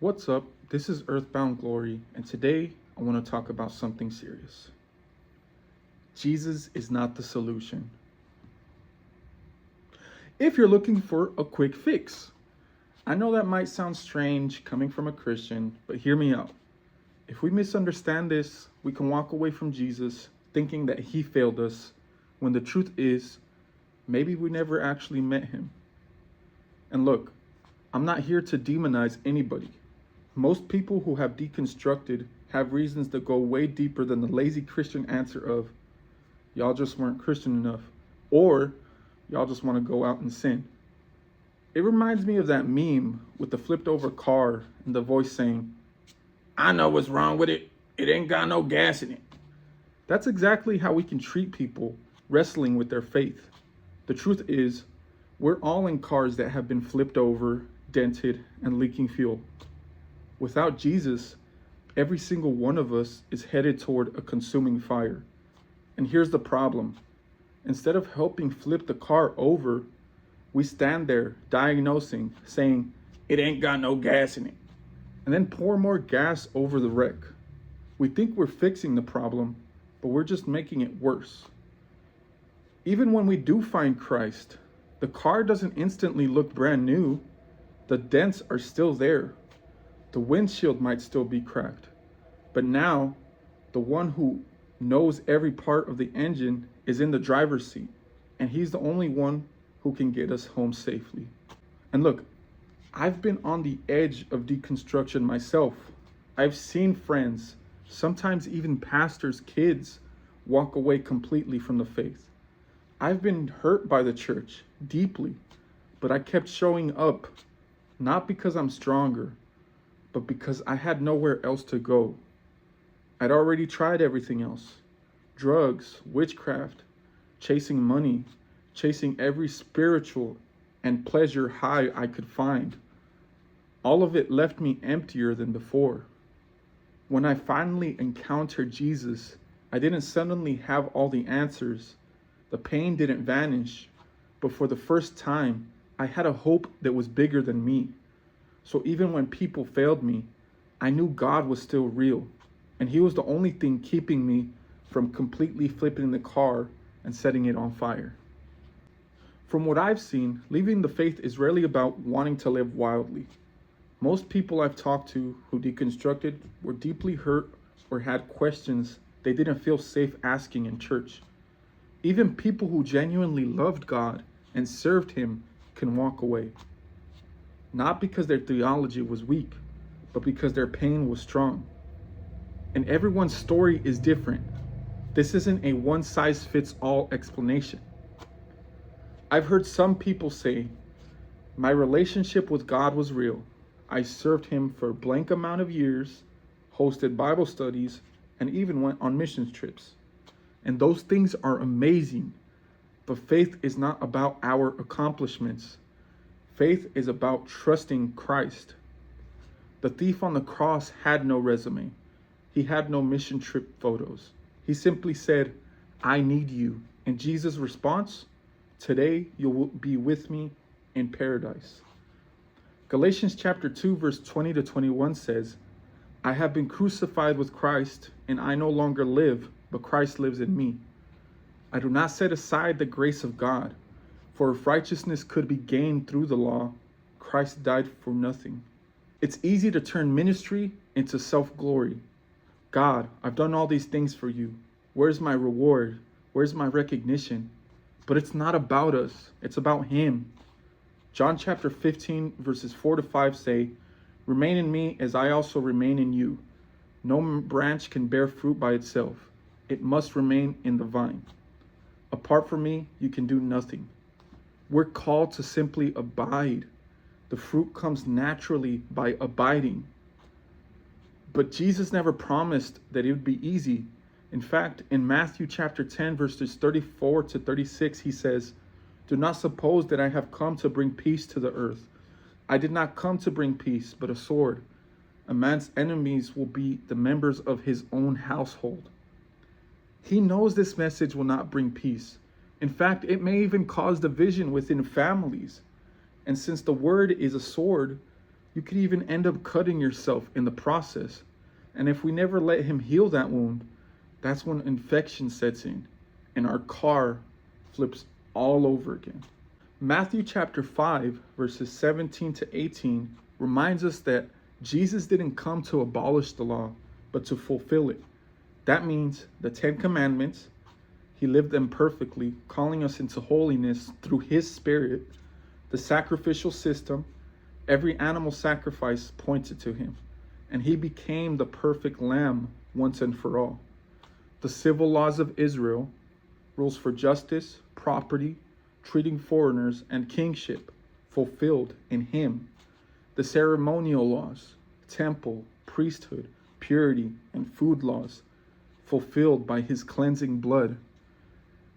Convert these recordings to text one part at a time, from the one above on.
What's up? This is Earthbound Glory, and today I want to talk about something serious. Jesus is not the solution. If you're looking for a quick fix, I know that might sound strange coming from a Christian, but hear me out. If we misunderstand this, we can walk away from Jesus thinking that he failed us, when the truth is, maybe we never actually met him. And look, I'm not here to demonize anybody. Most people who have deconstructed have reasons that go way deeper than the lazy Christian answer of, y'all just weren't Christian enough, or y'all just want to go out and sin. It reminds me of that meme with the flipped over car and the voice saying, I know what's wrong with it. It ain't got no gas in it. That's exactly how we can treat people wrestling with their faith. The truth is, we're all in cars that have been flipped over, dented, and leaking fuel. Without Jesus, every single one of us is headed toward a consuming fire. And here's the problem. Instead of helping flip the car over, we stand there diagnosing, saying, it ain't got no gas in it, and then pour more gas over the wreck. We think we're fixing the problem, but we're just making it worse. Even when we do find Christ, the car doesn't instantly look brand new. The dents are still there. The windshield might still be cracked. But now, the one who knows every part of the engine is in the driver's seat, and he's the only one who can get us home safely. And look, I've been on the edge of deconstruction myself. I've seen friends, sometimes even pastors' kids, walk away completely from the faith. I've been hurt by the church deeply, but I kept showing up, not because I'm stronger, but because I had nowhere else to go. I'd already tried everything else: drugs, witchcraft, chasing money, chasing every spiritual and pleasure high I could find. All of it left me emptier than before. When I finally encountered Jesus, I didn't suddenly have all the answers. The pain didn't vanish, but for the first time, I had a hope that was bigger than me. So even when people failed me, I knew God was still real, and he was the only thing keeping me from completely flipping the car and setting it on fire. From what I've seen, leaving the faith is rarely about wanting to live wildly. Most people I've talked to who deconstructed were deeply hurt or had questions they didn't feel safe asking in church. Even people who genuinely loved God and served him can walk away. Not because their theology was weak, but because their pain was strong. And everyone's story is different. This isn't a one-size-fits-all explanation. I've heard some people say, my relationship with God was real. I served him for a blank amount of years, hosted Bible studies, and even went on missions trips. And those things are amazing, but faith is not about our accomplishments. Faith is about trusting Christ. The thief on the cross had no resume. He had no mission trip photos. He simply said, I need you. And Jesus' response, today you will be with me in paradise. Galatians chapter 2, verse 20 to 21 says, I have been crucified with Christ, and I no longer live, but Christ lives in me. I do not set aside the grace of God, for if righteousness could be gained through the law, Christ died for nothing. It's easy to turn ministry into self-glory. God, I've done all these things for you. Where's my reward? Where's my recognition? But it's not about us. It's about him. John chapter 15, verses 4 to 5 say, remain in me as I also remain in you. No branch can bear fruit by itself. It must remain in the vine. Apart from me, you can do nothing. We're called to simply abide. The fruit comes naturally by abiding. But Jesus never promised that it would be easy. In fact, in Matthew chapter 10, verses 34 to 36, he says, do not suppose that I have come to bring peace to the earth. I did not come to bring peace, but a sword. A man's enemies will be the members of his own household. He knows this message will not bring peace. In fact, it may even cause division within families. And since the word is a sword, You could even end up cutting yourself in the process. And if we never let him heal that wound, that's when infection sets in and our car flips all over again. Matthew chapter 5, verses 17 to 18 reminds us that Jesus didn't come to abolish the law, but to fulfill it. That means the 10 Commandments, he lived them perfectly, calling us into holiness through his Spirit. The sacrificial system, every animal sacrifice pointed to him, and he became the perfect lamb once and for all. The civil laws of Israel, rules for justice, property, treating foreigners, and kingship, fulfilled in him. The ceremonial laws, temple, priesthood, purity, and food laws, fulfilled by his cleansing blood.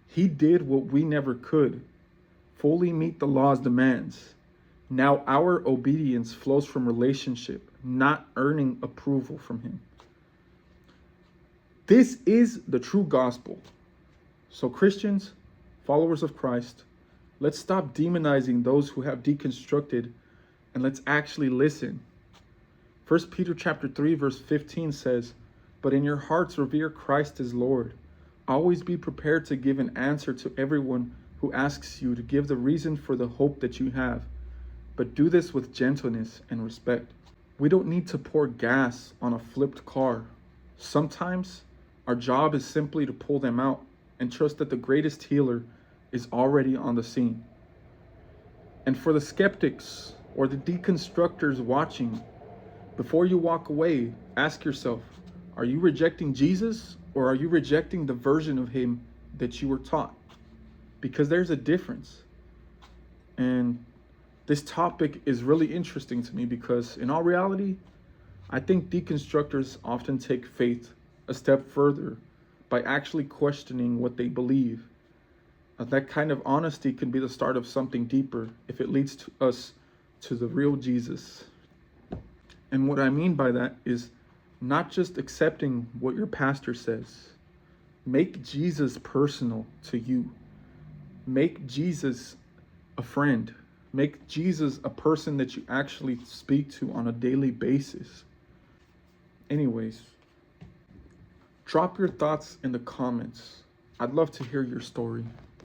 He did what we never could, fully meet the law's demands. Now our obedience flows from relationship, not earning approval from him. This is the true gospel. So Christians, followers of Christ, let's stop demonizing those who have deconstructed and let's actually listen. 1 Peter chapter 3 verse 15 says, "But in your hearts revere Christ as Lord. Always be prepared to give an answer to everyone who asks you to give the reason for the hope that you have. But do this with gentleness and respect." We don't need to pour gas on a flipped car. Sometimes our job is simply to pull them out and trust that the greatest healer is already on the scene. And for the skeptics or the deconstructors watching, before you walk away, ask yourself, are you rejecting Jesus or are you rejecting the version of him that you were taught? Because there's a difference. And this topic is really interesting to me because in all reality, I think deconstructors often take faith a step further by actually questioning what they believe. That kind of honesty can be the start of something deeper if it leads to us to the real Jesus. And what I mean by that is not just accepting what your pastor says. Make Jesus personal to you. Make Jesus a friend. Make Jesus a person that you actually speak to on a daily basis. Anyways, drop your thoughts in the comments. I'd love to hear your story.